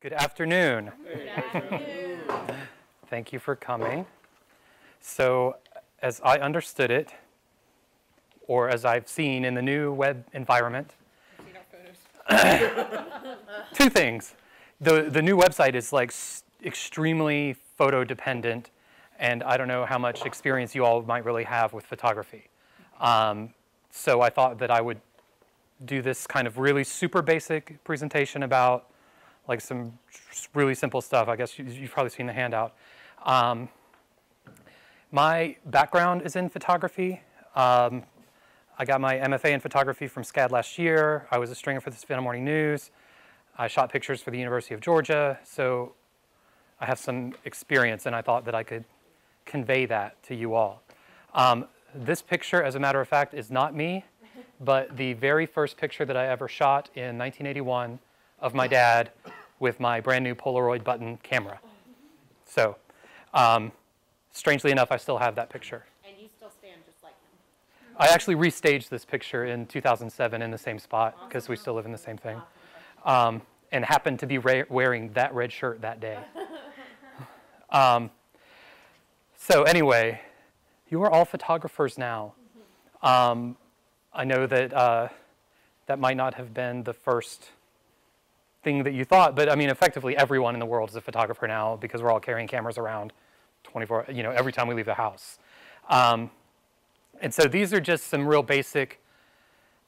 Good afternoon. Good afternoon. Thank you for coming. So, as I understood it, or as I've seen in the new web environment, two things. The new website is like extremely photo dependent, and I don't know how much experience you all might really have with photography. So I thought that I would do this kind of really super basic presentation about like some really simple stuff. I guess you've probably seen the handout. My background is in photography. I got my MFA in photography from SCAD last year. I was a stringer for the Savannah Morning News. I shot pictures for the University of Georgia. So I have some experience, and I thought that I could convey that to you all. This picture, as a matter of fact, is not me, but the very first picture that I ever shot in 1981 of my dad with my brand new Polaroid button camera. So, strangely enough, I still have that picture. And you still stand just like him. I actually restaged this picture in 2007 in the same spot because we still live in the same thing. And happened to be wearing that red shirt that day. So anyway, you are all photographers now. I know that that might not have been the first thing that you thought, but I mean, effectively everyone in the world is a photographer now because we're all carrying cameras around 24, every time we leave the house. And so these are just some real basic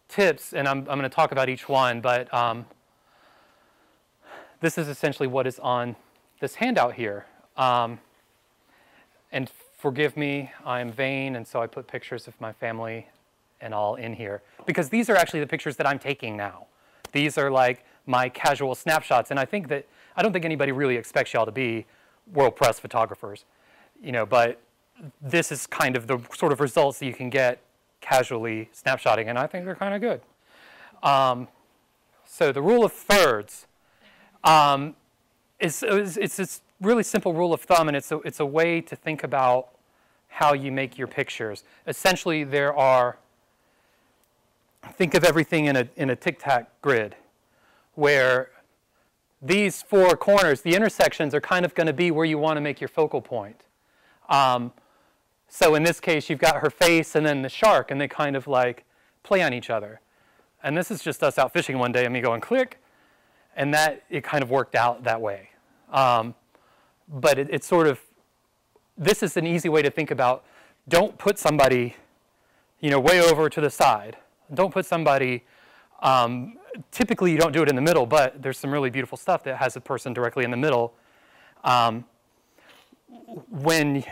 tips, and I'm going to talk about each one, but this is essentially what is on this handout here. And forgive me, I'm vain, and so I put pictures of my family and all in here, because these are actually the pictures that I'm taking now. These are like my casual snapshots, and I don't think anybody really expects y'all to be world press photographers, but this is kind of the sort of results that you can get casually snapshotting, and I think they're kind of good. So the rule of thirds it's this really simple rule of thumb, and it's a way to think about how you make your pictures. Essentially, think of everything in a tic-tac grid, where these four corners, the intersections, are kind of going to be where you want to make your focal point. So in this case, you've got her face and then the shark, and they kind of like play on each other. And this is just us out fishing one day and me going click, and it kind of worked out that way. But it's sort of, this is an easy way to think about, don't put somebody, way over to the side. Don't put somebody, typically you don't do it in the middle, but there's some really beautiful stuff that has a person directly in the middle. When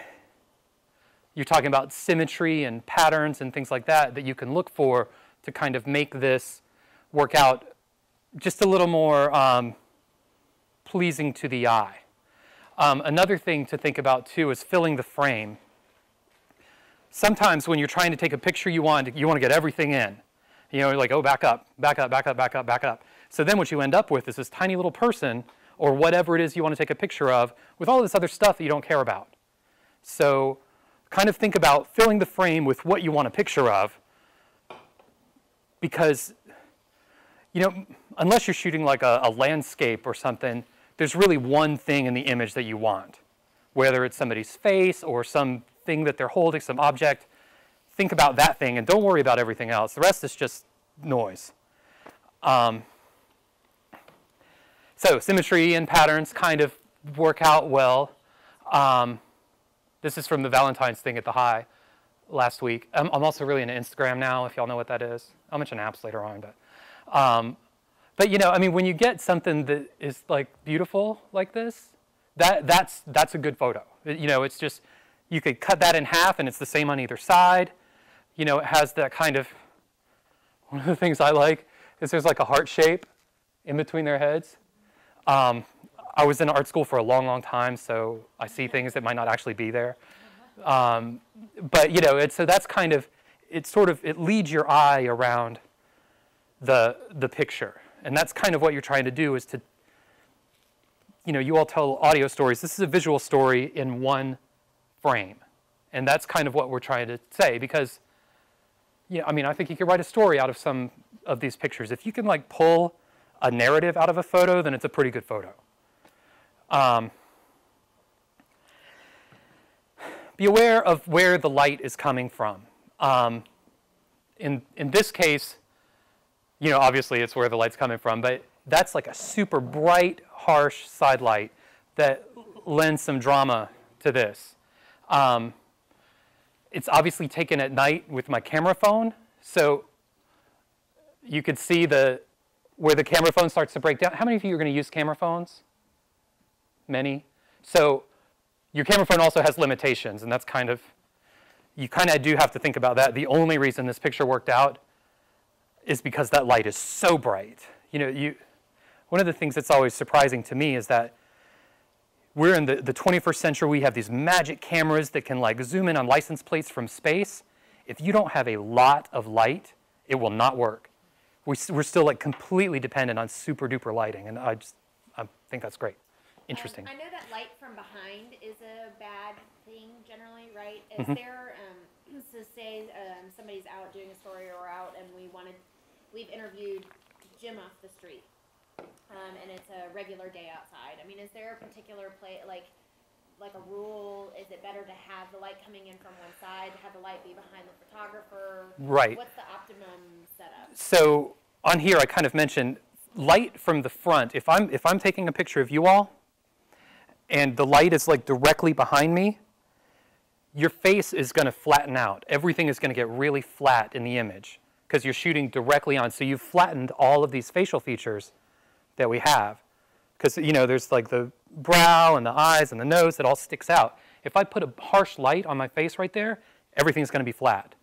you're talking about symmetry and patterns and things like that you can look for to kind of make this work out just a little more pleasing to the eye. Another thing to think about too is filling the frame. Sometimes when you're trying to take a picture, you want to get everything in. You're like, oh, back up, back up, back up, back up, back up. So then what you end up with is this tiny little person, or whatever it is you want to take a picture of, with all this other stuff that you don't care about. So kind of think about filling the frame with what you want a picture of, because unless you're shooting like a landscape or something, there's really one thing in the image that you want, whether it's somebody's face or something that they're holding, some object. Think about that thing and don't worry about everything else. The rest is just noise. So symmetry and patterns kind of work out well. This is from the Valentine's thing at the High last week. I'm also really into Instagram now, if y'all know what that is. I'll mention apps later on, but when you get something that is like beautiful like this, that's a good photo. It's just, you could cut that in half and it's the same on either side. It has that kind of, one of the things I like is there's like a heart shape in between their heads. I was in art school for a long, long time, so I see things that might not actually be there. But so that's kind of, it leads your eye around the picture. And that's kind of what you're trying to do, is to, you all tell audio stories. This is a visual story in one frame. And that's kind of what we're trying to say, because, I think you could write a story out of some of these pictures. If you can like pull a narrative out of a photo, then it's a pretty good photo. Be aware of where the light is coming from. In this case, obviously it's where the light's coming from, but that's like a super bright, harsh side light that lends some drama to this. It's obviously taken at night with my camera phone, so you could see where the camera phone starts to break down. How many of you are going to use camera phones? Many. So your camera phone also has limitations, and that's you kind of do have to think about that. The only reason this picture worked out is because that light is so bright. One of the things that's always surprising to me is that we're in the 21st century. We have these magic cameras that can like zoom in on license plates from space. If you don't have a lot of light, it will not work. We're still like completely dependent on super duper lighting, and I think that's great. Interesting. I know that light from behind is a bad thing generally, right? Is there, so say somebody's out doing a story or we're out and we've interviewed Jim off the street, and it's a regular day outside. I mean, is there a particular like a rule? Is it better to have the light coming in from one side, to have the light be behind the photographer? Right. What's the optimum setup? So on here, I kind of mentioned light from the front. If I'm taking a picture of you all, and the light is like directly behind me, your face is going to flatten out. Everything is going to get really flat in the image because you're shooting directly on. So you've flattened all of these facial features that we have. Because, there's like the brow and the eyes and the nose that all sticks out. If I put a harsh light on my face right there, everything's going to be flat.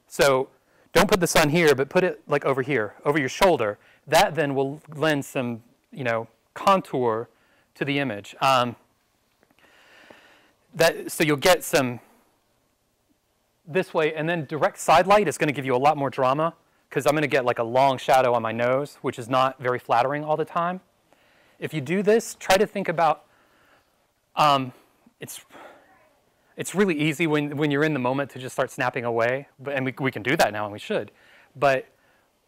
So don't put the sun here, but put it like over here, over your shoulder. That then will lend some, contour to the image. So you'll get some this way, and then direct side light is going to give you a lot more drama because I'm going to get like a long shadow on my nose, which is not very flattering all the time. If you do this, try to think about, it's really easy when you're in the moment to just start snapping away, and we can do that now, and we should. But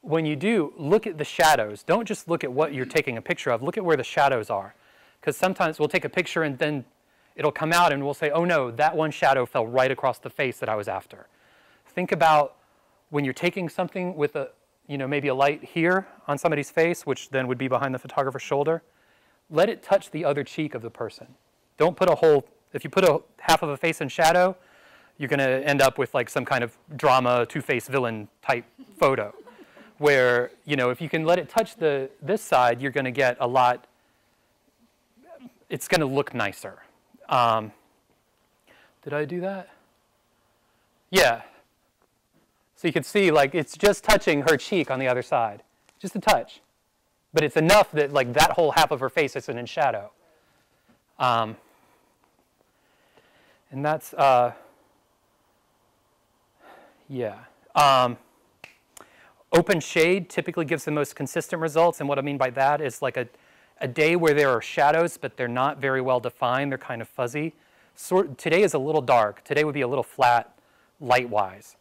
when you do, look at the shadows. Don't just look at what you're taking a picture of. Look at where the shadows are. Because sometimes we'll take a picture and then it'll come out and we'll say, oh no, that one shadow fell right across the face that I was after. Think about when you're taking something with maybe a light here on somebody's face, which then would be behind the photographer's shoulder. Let it touch the other cheek of the person. Don't put if you put half of a face in shadow, you're going to end up with like some kind of drama, two-faced villain type photo. Where, if you can let it touch this side, you're going to get a lot, it's going to look nicer. Did I do that? Yeah. So you can see like it's just touching her cheek on the other side. Just a touch. But it's enough that like that whole half of her face isn't in shadow. And that's, yeah. Open shade typically gives the most consistent results, and what I mean by that is like a day where there are shadows, but they're not very well defined, they're kind of fuzzy. Today is a little dark. Today would be a little flat light-wise.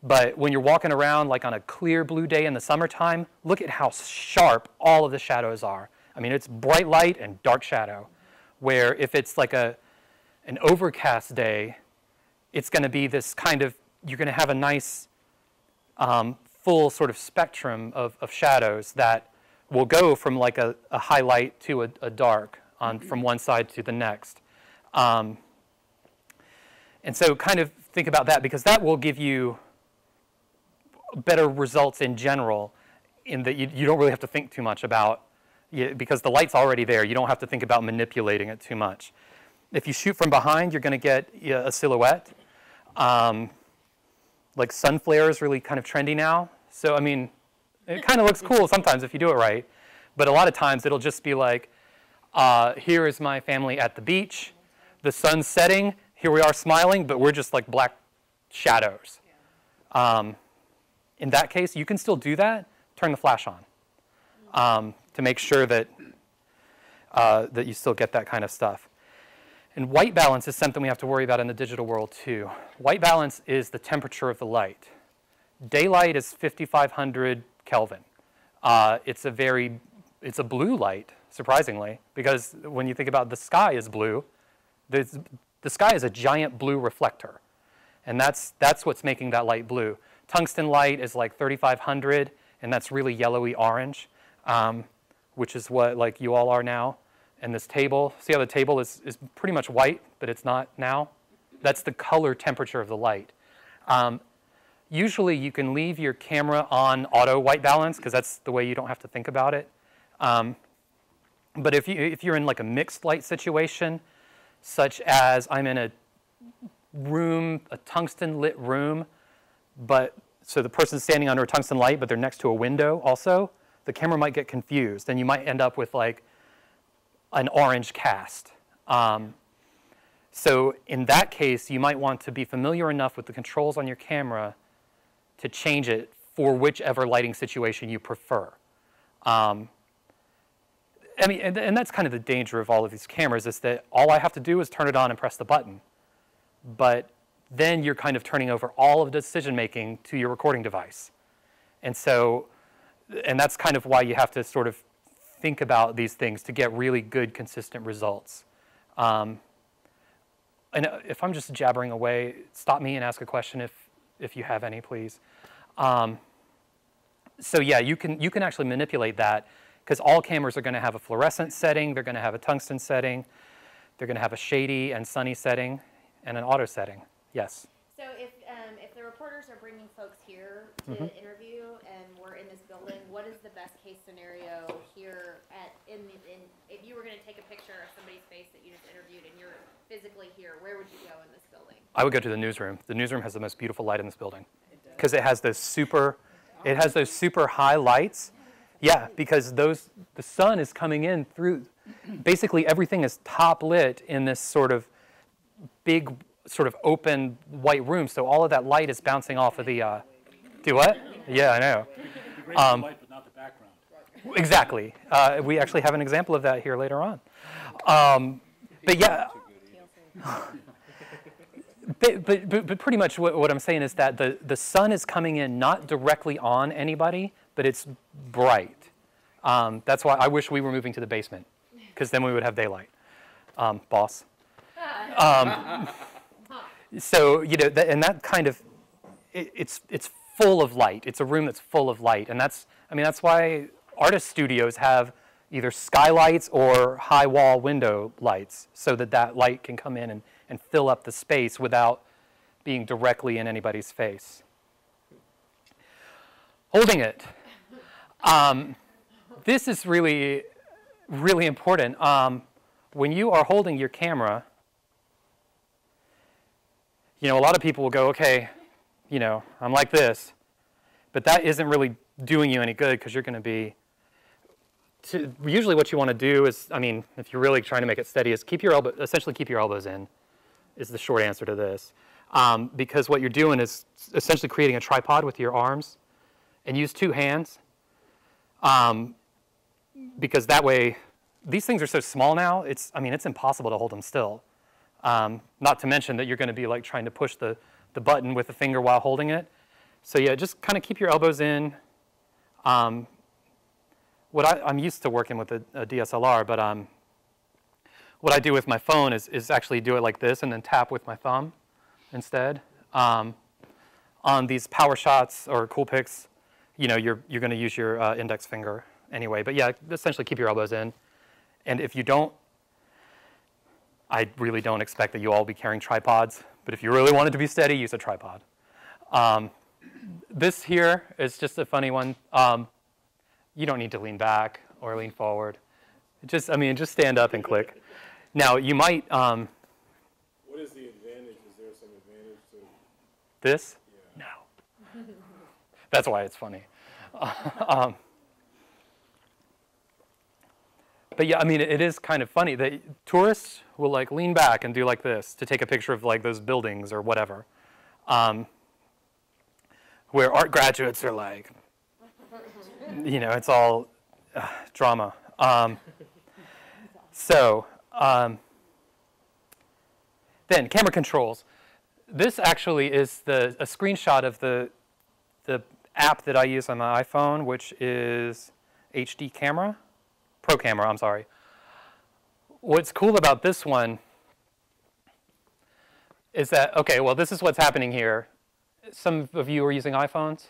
But when you're walking around like on a clear blue day in the summertime, look at how sharp all of the shadows are. I mean, it's bright light and dark shadow, where if it's like an overcast day, it's going to be this kind of, you're going to have a nice full sort of spectrum of shadows that will go from like a highlight to a dark from one side to the next. And so kind of think about that, because that will give you better results in general, in that you don't really have to think too much about, because the light's already there. You don't have to think about manipulating it too much. If you shoot from behind, you're going to get a silhouette. Like sun flare is really kind of trendy now. So, I mean, it kind of looks cool sometimes if you do it right. But a lot of times it'll just be like, here is my family at the beach. The sun's setting. Here we are smiling, but we're just like black shadows. In that case, you can still do that. Turn the flash on to make sure that, that you still get that kind of stuff. And white balance is something we have to worry about in the digital world too. White balance is the temperature of the light. Daylight is 5,500 Kelvin. It's a blue light, surprisingly, because when you think about the sky is blue, the sky is a giant blue reflector, and that's what's making that light blue. Tungsten light is like 3500, and that's really yellowy orange, which is what like you all are now. And this table, see how the table is pretty much white, but it's not now? That's the color temperature of the light. Usually you can leave your camera on auto white balance because that's the way you don't have to think about it. But if you're in like a mixed light situation, such as I'm in a room, a tungsten lit room, so the person's standing under a tungsten light, but they're next to a window also, the camera might get confused, and you might end up with like an orange cast. So in that case, you might want to be familiar enough with the controls on your camera to change it for whichever lighting situation you prefer. I mean, and that's kind of the danger of all of these cameras, is that all I have to do is turn it on and press the button. But then you're kind of turning over all of the decision-making to your recording device. And that's kind of why you have to sort of think about these things to get really good, consistent results. And if I'm just jabbering away, stop me and ask a question if you have any, please. So yeah, you can actually manipulate that, because all cameras are going to have a fluorescent setting, they're going to have a tungsten setting, they're going to have a shady and sunny setting, and an auto setting. Yes? So if the reporters are bringing folks here to interview and we're in this building, what is the best case scenario here if you were going to take a picture of somebody's face that you just interviewed and you're physically here, where would you go in this building? I would go to the newsroom. The newsroom has the most beautiful light in this building, because it has those super high lights. Yeah, because the sun is coming in through, basically everything is top lit in this sort of big, sort of open white room. So all of that light is bouncing off of the, do what? Yeah, I know. Great for the light, but not the background. Exactly. We actually have an example of that here later on. But yeah. But pretty much what I'm saying is that the sun is coming in not directly on anybody, but it's bright. That's why I wish we were moving to the basement, because then we would have daylight. Boss. So, you know, and that kind of, it's full of light. It's a room that's full of light. And that's why artist studios have either skylights or high wall window lights, so that light can come in and fill up the space without being directly in anybody's face. Holding it. This is really, really important. When you are holding your camera, you know, a lot of people will go, okay, you know, I'm like this, but that isn't really doing you any good, because you're going to be, usually what you want to do is, I mean, if you're really trying to make it steady, is essentially keep your elbows in, is the short answer to this. Because what you're doing is essentially creating a tripod with your arms, and use two hands. Because that way, these things are so small now, it's impossible to hold them still. Not to mention that you're going to be like trying to push the button with the finger while holding it. So yeah, just kind of keep your elbows in. I'm used to working with a DSLR, but what I do with my phone is actually do it like this and then tap with my thumb instead. On these PowerShots or Coolpix, you know, you're going to use your index finger anyway. But yeah, essentially keep your elbows in. And if you don't, I really don't expect that you all be carrying tripods. But if you really want it to be steady, use a tripod. This here is just a funny one. You don't need to lean back or lean forward. Just stand up and click. Now, you might... What is the advantage? Is there some advantage to this? Yeah. No. That's why it's funny. But yeah, I mean, it is kind of funny that tourists will like lean back and do like this to take a picture of like those buildings or whatever. Where art graduates are like, you know, it's all drama. Then camera controls. This actually is a screenshot of the app that I use on my iPhone, which is HD Camera Pro camera, I'm sorry. What's cool about this one is that, okay, well, this is what's happening here. Some of you are using iPhones.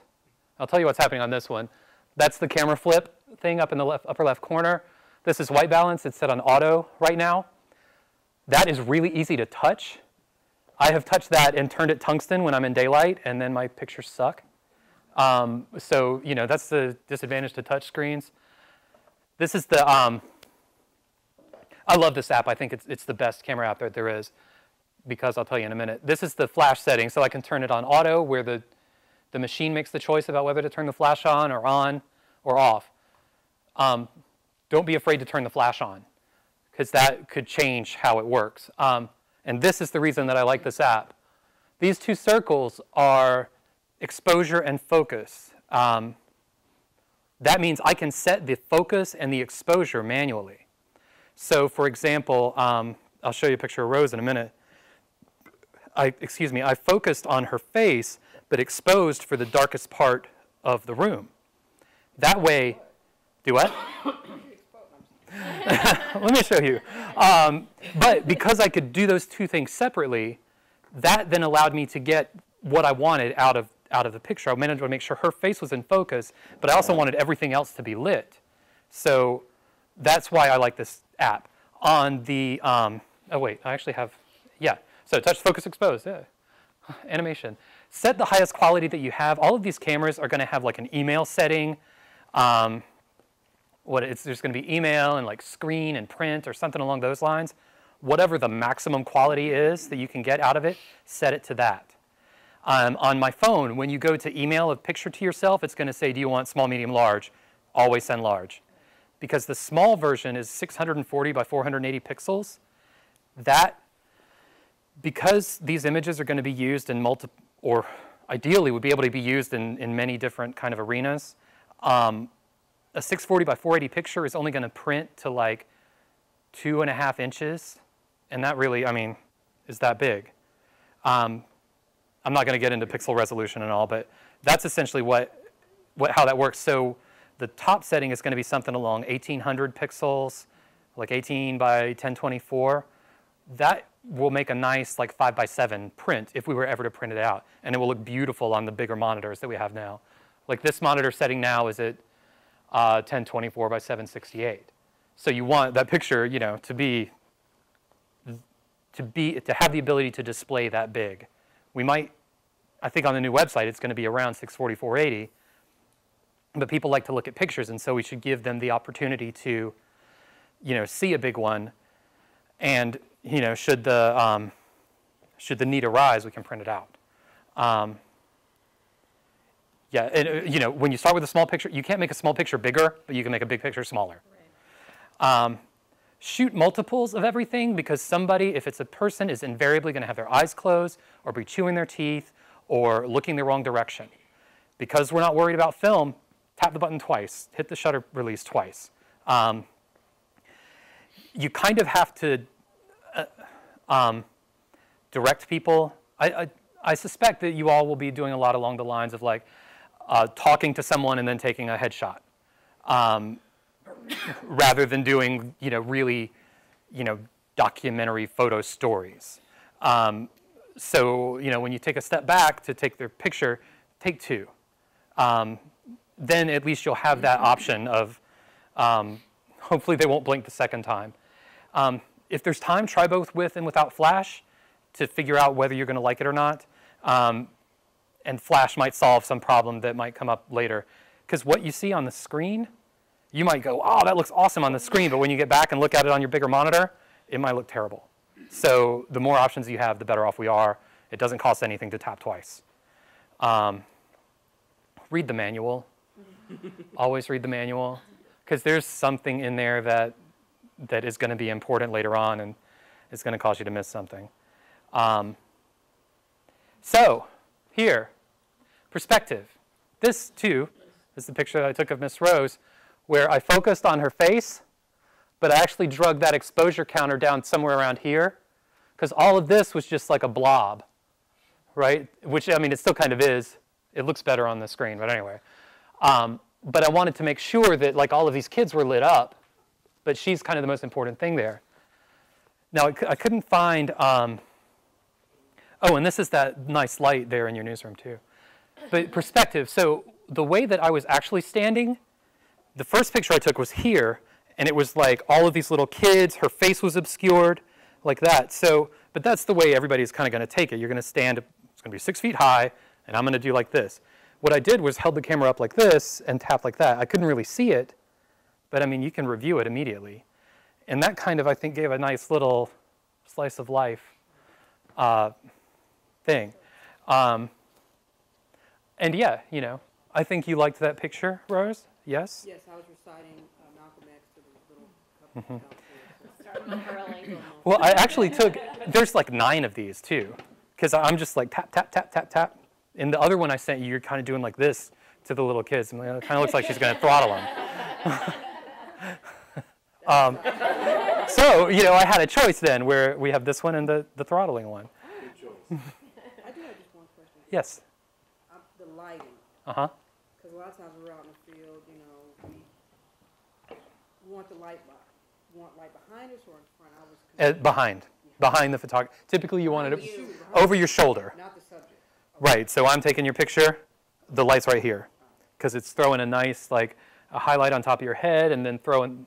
I'll tell you what's happening on this one. That's the camera flip thing up in the upper left corner. This is white balance. It's set on auto right now. That is really easy to touch. I have touched that and turned it tungsten when I'm in daylight, and then my pictures suck. So, you know, that's the disadvantage to touch screens. This is the, I love this app. I think it's the best camera app that there is, because I'll tell you in a minute. This is the flash setting, so I can turn it on auto, where the machine makes the choice about whether to turn the flash on or off. Don't be afraid to turn the flash on, because that could change how it works. And this is the reason that I like this app. These two circles are exposure and focus. That means I can set the focus and the exposure manually. So for example, I'll show you a picture of Rose in a minute. I focused on her face, but exposed for the darkest part of the room. That way, do what? Let me show you. But because I could do those two things separately, that then allowed me to get what I wanted out of the picture. I managed to make sure her face was in focus, but I also wanted everything else to be lit. So that's why I like this app. On the, oh wait, I actually have, yeah. So touch, focus, expose, yeah. Animation. Set the highest quality that you have. All of these cameras are going to have like an email setting. There's going to be email and like screen and print or something along those lines. Whatever the maximum quality is that you can get out of it, set it to that. On my phone, when you go to email a picture to yourself, it's going to say, do you want small, medium, large? Always send large. Because the small version is 640 by 480 pixels. Because these images are going to be used in or ideally would be able to be used in many different kind of arenas, a 640 by 480 picture is only going to print to like 2.5 inches, and that really, I mean, is that big. I'm not going to get into pixel resolution and all, but that's essentially how that works. So the top setting is going to be something along 1800 pixels, like 18 by 1024. That will make a nice like 5:7 print if we were ever to print it out, and it will look beautiful on the bigger monitors that we have now. Like this monitor setting now is at 1024 by 768. So you want that picture, you know, to have the ability to display that big. We might, I think on the new website it's going to be around 640, 480, but people like to look at pictures, and so we should give them the opportunity to, you know, see a big one, and you know, should the need arise, we can print it out. Yeah, and you know, when you start with a small picture, you can't make a small picture bigger, but you can make a big picture smaller. Right. Shoot multiples of everything, because somebody, if it's a person, is invariably going to have their eyes closed or be chewing their teeth or looking the wrong direction. Because we're not worried about film, tap the button twice, hit the shutter release twice. You kind of have to direct people. I suspect that you all will be doing a lot along the lines of like talking to someone and then taking a headshot, rather than doing, you know, really, you know, documentary photo stories. So, you know, when you take a step back to take their picture, take two. Then at least you'll have that option of, hopefully they won't blink the second time. If there's time, try both with and without flash to figure out whether you're going to like it or not. And flash might solve some problem that might come up later. Because what you see on the screen, you might go, oh, that looks awesome on the screen, but when you get back and look at it on your bigger monitor, it might look terrible. So the more options you have, the better off we are. It doesn't cost anything to tap twice. Read the manual. Always read the manual, because there's something in there that is going to be important later on, and it's going to cause you to miss something. So here, perspective. This, too, is the picture that I took of Miss Rose, where I focused on her face, but I actually drug that exposure counter down somewhere around here, because all of this was just like a blob, right? Which, I mean, it still kind of is. It looks better on the screen, but anyway. But I wanted to make sure that like all of these kids were lit up, but she's kind of the most important thing there. Now, I couldn't find, oh, and this is that nice light there in your newsroom too. But perspective, so the way that I was actually standing, the first picture I took was here, and it was like all of these little kids, her face was obscured, like that. So, but that's the way everybody's kind of going to take it. You're going to stand, it's going to be 6 feet high, and I'm going to do like this. What I did was held the camera up like this and tap like that. I couldn't really see it, but I mean, you can review it immediately. And that kind of, I think, gave a nice little slice of life thing. And yeah, you know, I think you liked that picture, Rose? Yes? Yes, I was reciting Malcolm X to the little couple Start them early. Well, I actually took, there's like 9 of these too, because I'm just like tap, tap, tap, tap, tap. And the other one I sent you, you're kind of doing like this to the little kids. And it kind of looks like she's going to throttle them. So, you know, I had a choice then where we have this one and the throttling one. I do have just one question. Yes. The lighting. Uh-huh. Because a lot of times we're out in the field, you know, we want the light behind us or in front? I was confused. Behind the photographer. Typically you want it over your shoulder. Not the subject. Right, so I'm taking your picture, the light's right here, because it's throwing a nice, like, a highlight on top of your head, and then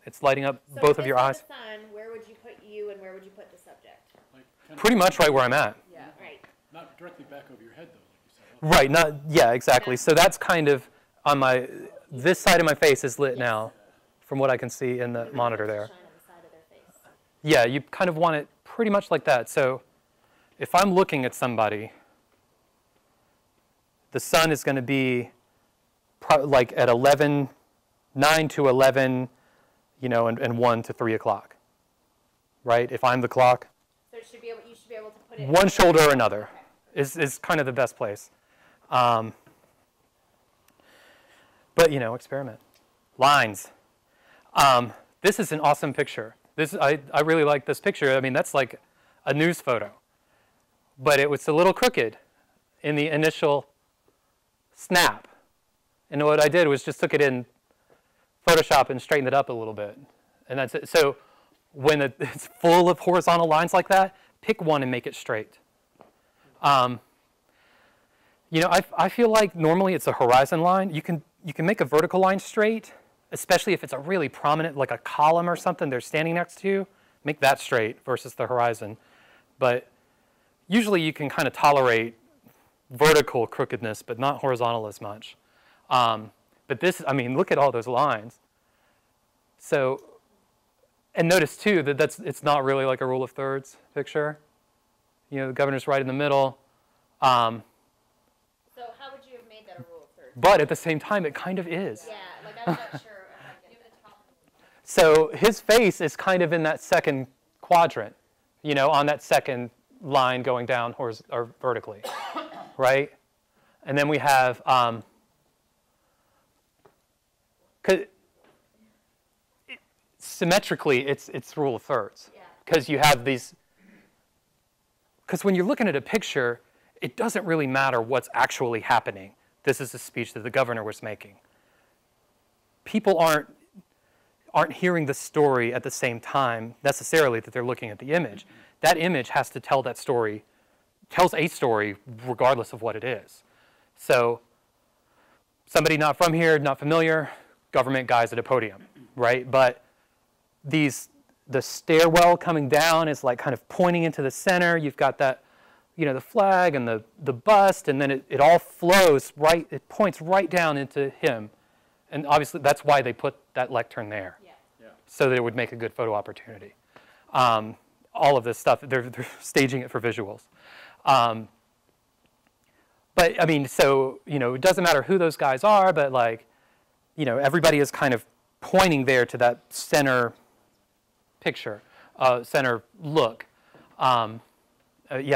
it's lighting up So both of your eyes. The sun, where would you put you and where would you put the subject? Like, kind of Pretty much right where I'm at. Yeah. Right. not directly back over your head, though, like you said. Right, yeah, exactly. So that's kind of on this side of my face is lit now, from what I can see in the monitor there. Shine on the side of their face. Yeah, you kind of want it pretty much like that. So if I'm looking at somebody, the sun is going to be like at 9 to 11, you know, and 1 to 3 o'clock, right? If I'm the clock. So you should be able to put it One shoulder or another is kind of the best place. But, you know, experiment. Lines. This is an awesome picture. I really like this picture. I mean, that's like a news photo. But it was a little crooked in the initial snap. And what I did was just took it in Photoshop and straightened it up a little bit. And that's it. So when it's full of horizontal lines like that, pick one and make it straight. You know, I feel like normally it's a horizon line. You can make a vertical line straight, especially if it's a really prominent, like a column or something they're standing next to. Make that straight versus the horizon. But usually you can kind of tolerate vertical crookedness, but not horizontal as much. But this, I mean, look at all those lines. So, and notice too that it's not really like a rule of thirds picture. You know, the governor's right in the middle. So how would you have made that a rule of thirds? But at the same time, it kind of is. Yeah, like I'm not sure. So his face is kind of in that second quadrant, you know, on that second line going down or vertically, right? And then we have, symmetrically, it's rule of thirds. Because you have these, because when you're looking at a picture, it doesn't really matter what's actually happening. This is a speech that the governor was making. People aren't hearing the story at the same time necessarily that they're looking at the image. That image has to tell that story, tells a story regardless of what it is. So somebody not from here, not familiar, government guys at a podium, right? But the stairwell coming down is like kind of pointing into the center. You've got that, you know, the flag and the bust, and then it all flows right, it points right down into him. And obviously that's why they put that lectern there, so that it would make a good photo opportunity. All of this stuff, they're staging it for visuals. But I mean, so, you know, it doesn't matter who those guys are, but like, you know, everybody is kind of pointing there to that center picture, center look. Yeah,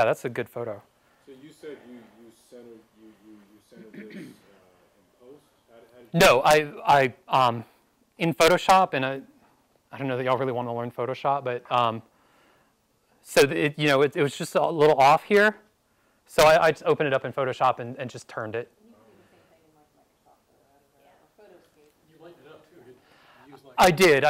that's a good photo. So you said you centered this in post? No, I in Photoshop, and I don't know that y'all really want to learn Photoshop, but so it, you know, it was just a little off here. So I just opened it up in Photoshop and just turned it. You lighten it up, too. You use like I did.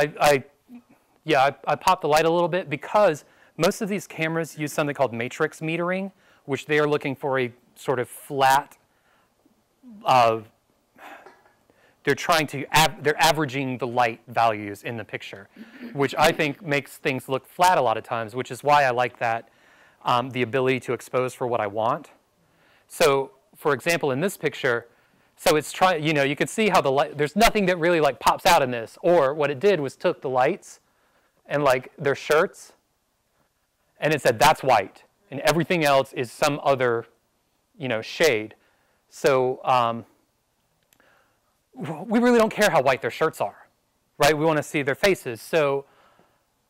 Yeah, I popped the light a little bit because most of these cameras use something called matrix metering, which they are looking for a sort of flat, they're averaging the light values in the picture, which I think makes things look flat a lot of times, which is why I like that, the ability to expose for what I want. So, for example, in this picture, so it's trying, you can see how the light, there's nothing that really like pops out in this, or what it did was took the lights and like their shirts, and it said that's white, and everything else is some other, shade. So we really don't care how white their shirts are, right? We want to see their faces. So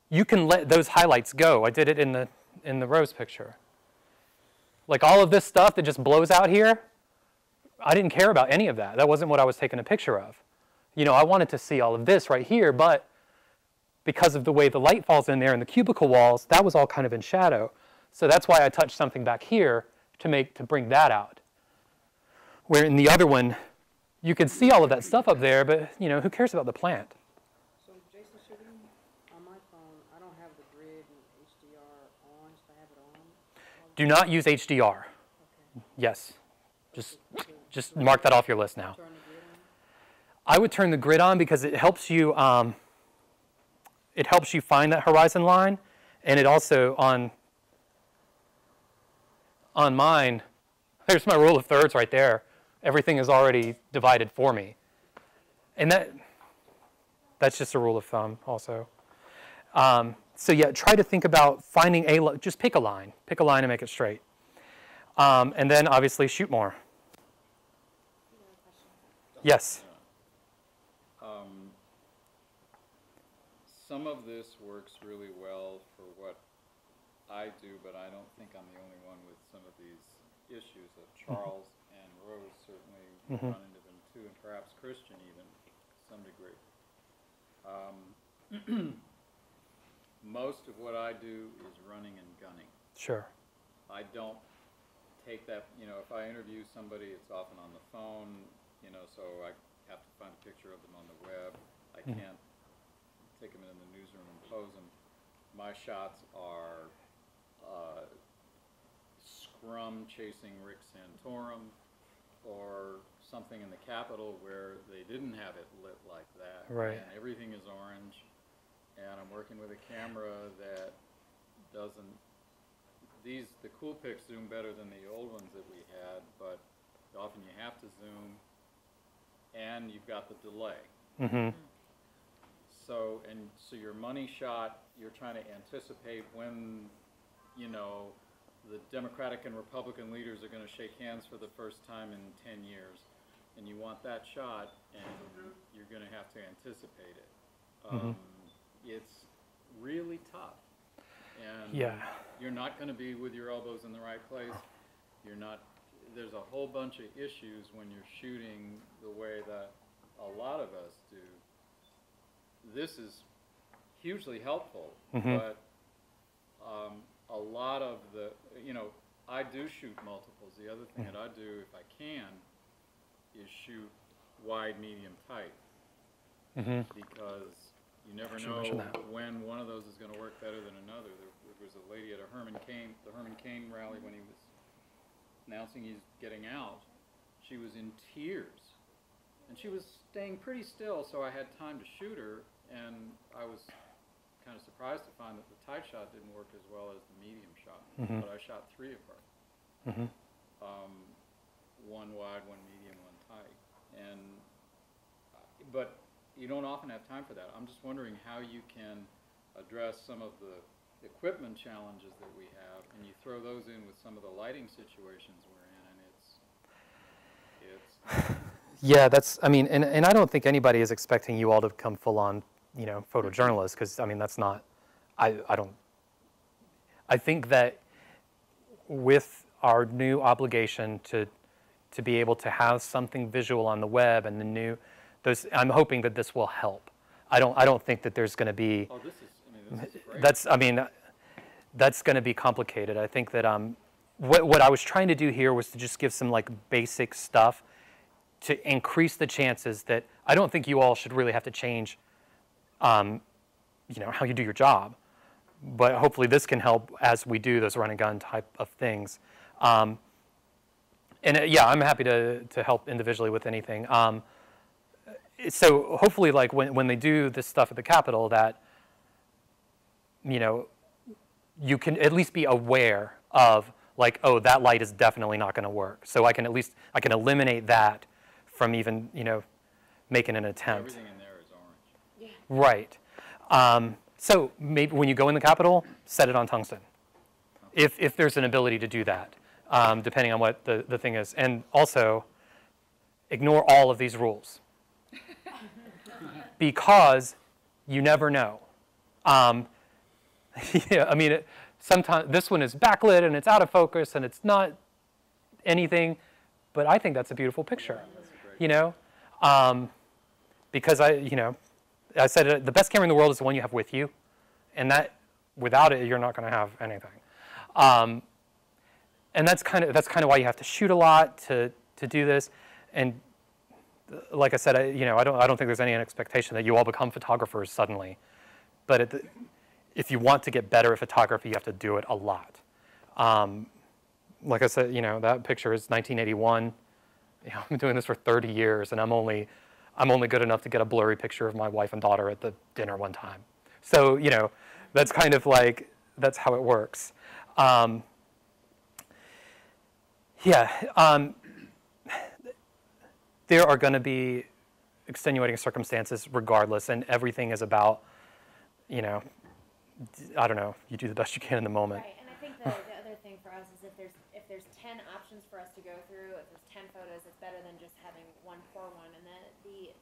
you can let those highlights go. I did it in the rose picture. Like all of this stuff that just blows out here, I didn't care about any of that. That wasn't what I was taking a picture of. I wanted to see all of this right here, but because of the way the light falls in there and the cubicle walls, that was all kind of in shadow. So that's why I touched something back here to bring that out. Where in the other one, you can see all of that stuff up there, but who cares about the plant? So Jason, should we, on my phone, I don't have the grid and HDR on, should I have it on? Do not use HDR. Okay. Yes. Just mark that off your list now. Turn the grid on? I would turn the grid on because it helps you find that horizon line, and it also on mine, there's my rule of thirds right there. Everything is already divided for me. And that's just a rule of thumb also. So yeah, try to think about finding just pick a line and make it straight. And then obviously shoot more. Yes. Some of this works really well for what I do, but I don't think I'm the only one with some of these issues of Charles and Rose certainly run into them too, and perhaps Christian even, to some degree. Most of what I do is running and gunning. Sure. I don't take that, if I interview somebody, it's often on the phone, so I have to find a picture of them on the web. I can't take them in the newsroom and pose them. My shots are Scrum chasing Rick Santorum, or something in the Capitol where they didn't have it lit like that. Right. And everything is orange, and I'm working with a camera that doesn't, the cool pics zoom better than the old ones that we had, but often you have to zoom, and you've got the delay. Mm-hmm. So your money shot, you're trying to anticipate when, the Democratic and Republican leaders are going to shake hands for the first time in 10 years. And you want that shot, and you're going to have to anticipate it. It's really tough. And you're not going to be with your elbows in the right place. There's a whole bunch of issues when you're shooting the way that a lot of us do. This is hugely helpful, but a lot of I do shoot multiples. The other thing that I do, if I can, is shoot wide, medium, tight, because you never know when one of those is going to work better than another. There was a lady at the Herman Cain rally when he was announcing he's getting out. She was in tears, and she was staying pretty still, so I had time to shoot her, and I was kind of surprised to find that the tight shot didn't work as well as the medium shot, but I shot 3 of her. One wide, one medium, one tight. But you don't often have time for that. I'm just wondering how you can address some of the equipment challenges that we have, and you throw those in with some of the lighting situations we're in, and it's yeah, and I don't think anybody is expecting you all to become full-on, photojournalists, because, that's not, I think that with our new obligation to be able to have something visual on the web and I'm hoping that this will help. I don't think that there's going to be, this is great. That's going to be complicated. I think that what I was trying to do here was to just give some basic stuff to increase the chances that I don't think you all should really have to change how you do your job. But hopefully this can help as we do those run and gun type of things. And yeah, I'm happy to help individually with anything. So hopefully, like when they do this stuff at the Capitol, that you can at least be aware of, like, oh, that light is definitely not going to work. So I can eliminate that from even making an attempt. Everything in there is orange. Right. So maybe when you go in the Capitol, set it on tungsten, if there's an ability to do that, depending on what the thing is. And also, ignore all of these rules, because you never know. Yeah, I mean, sometimes this one is backlit and it's out of focus and it's not anything, but I think that's a beautiful picture, because I said the best camera in the world is the one you have with you, and that without it you're not going to have anything. And that's kind of why you have to shoot a lot to do this. And like I said, I don't think there's any expectation that you all become photographers suddenly, but if you want to get better at photography, you have to do it a lot. Like I said, that picture is 1981. I've been doing this for 30 years, and I'm only good enough to get a blurry picture of my wife and daughter at the dinner one time. So, that's kind of like, that's how it works. There are going to be extenuating circumstances regardless, and everything is about, I don't know, you do the best you can in the moment. Right, and I think the other thing for us is if there's 10 options for us to go through, if there's 10 photos, it's better than just having one poor one. And the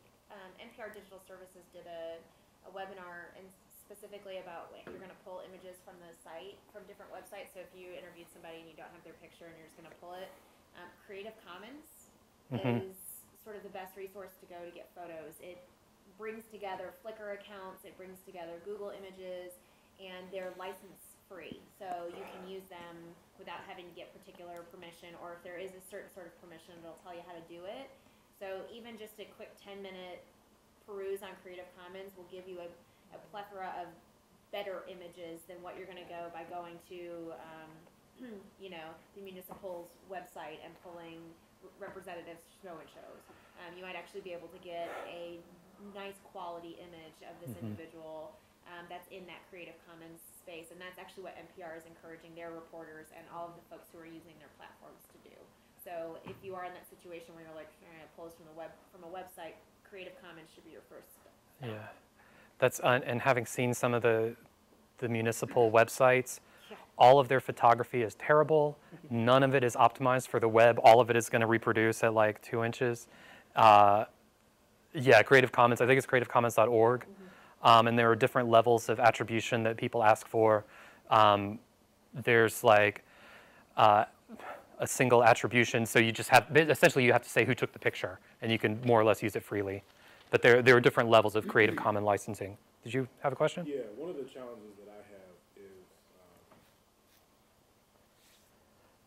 NPR Digital Services did a webinar and specifically about if you're going to pull images from the site, from different websites. So if you interviewed somebody and you don't have their picture and you're just going to pull it, Creative Commons is sort of the best resource to go to get photos. It brings together Flickr accounts, it brings together Google Images, and they're license free. So you can use them without having to get particular permission, or if there is a certain sort of permission, it'll tell you how to do it. So even just a quick 10-minute peruse on Creative Commons will give you a plethora of better images than what you're going to go by going to the municipal's website and pulling representatives show and shows. You might actually be able to get a nice quality image of this individual that's in that Creative Commons space, and that's actually what NPR is encouraging their reporters and all of the folks who are using their platforms to do. So if you are in that situation where you're like, pull this from a website, Creative Commons should be your first step. Yeah, that's and having seen some of the municipal websites, all of their photography is terrible. None of it is optimized for the web. All of it is going to reproduce at like 2 inches. Yeah, Creative Commons. I think it's creativecommons.org. And there are different levels of attribution that people ask for. There's like a single attribution, so you just have, essentially you have to say who took the picture, and you can more or less use it freely. But there are different levels of Creative Commons licensing. Did you have a question? Yeah, one of the challenges that I have is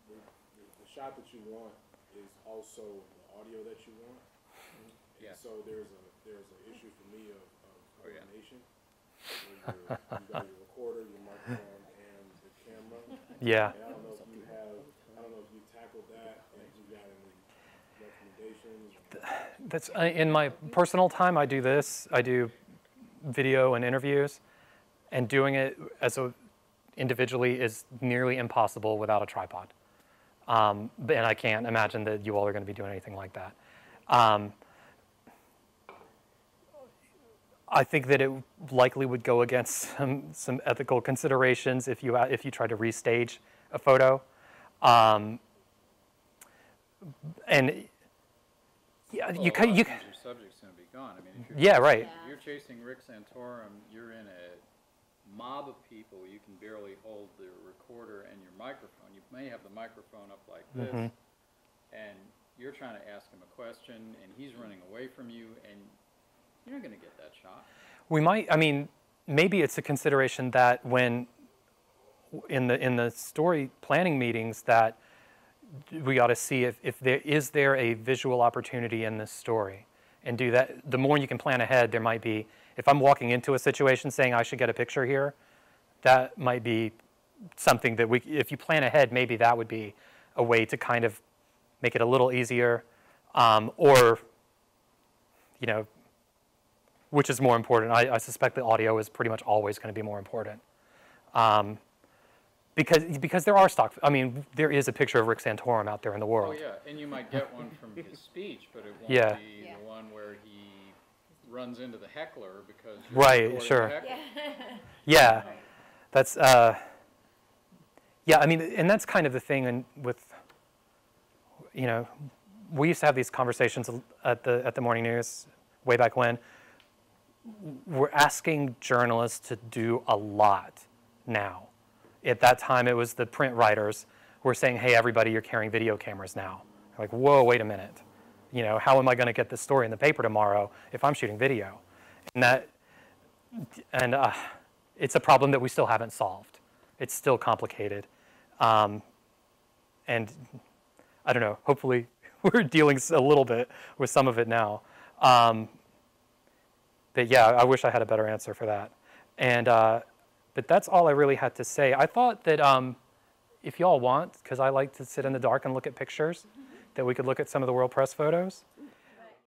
the shot that you want is also the audio that you want. Yeah. And so there's an issue for me of coordination. You got your recorder, your microphone, and the camera. Yeah. And I don't know if you tackled that, and if you got any recommendations. That's in my personal time. I do this. I do video and interviews, and doing it individually is nearly impossible without a tripod. And I can't imagine that you all are going to be doing anything like that. I think that it likely would go against some ethical considerations if you try to restage a photo, and yeah, Well, you can. your subject's going to be gone. I mean, if you're Yeah, right. If you're chasing Rick Santorum, you're in a mob of people. You can barely hold the recorder and your microphone. You may have the microphone up like this, and you're trying to ask him a question, and he's running away from you, and you're not going to get that shot. We might. I mean, maybe it's a consideration that when in the story planning meetings that we ought to see if there is a visual opportunity in this story, and do that. The more you can plan ahead, there might be if I'm walking into a situation saying I should get a picture here, that might be something that if you plan ahead, maybe that would be a way to kind of make it a little easier, or, you know, which is more important? I suspect the audio is pretty much always going to be more important. Because there are stock, I mean, there is a picture of Rick Santorum out there in the Oh, world. yeah, and you might get one from his speech, but it won't Yeah. be Yeah. the one where he runs into the heckler because you're Right, recording the sure. heckler. Yeah, that's, yeah, I mean, and that's kind of the thing with, you know, we used to have these conversations at the morning news way back when. We're asking journalists to do a lot now. At that time, it was the print writers who were saying, hey, everybody, you're carrying video cameras now. Like, whoa, wait a minute. You know, how am I going to get this story in the paper tomorrow if I'm shooting video? And it's a problem that we still haven't solved. It's still complicated. And I don't know, hopefully we're dealing a little bit with some of it now. But yeah, I wish I had a better answer for that. And but that's all I really had to say. I thought that if y'all want, because I like to sit in the dark and look at pictures, that we could look at some of the World Press photos.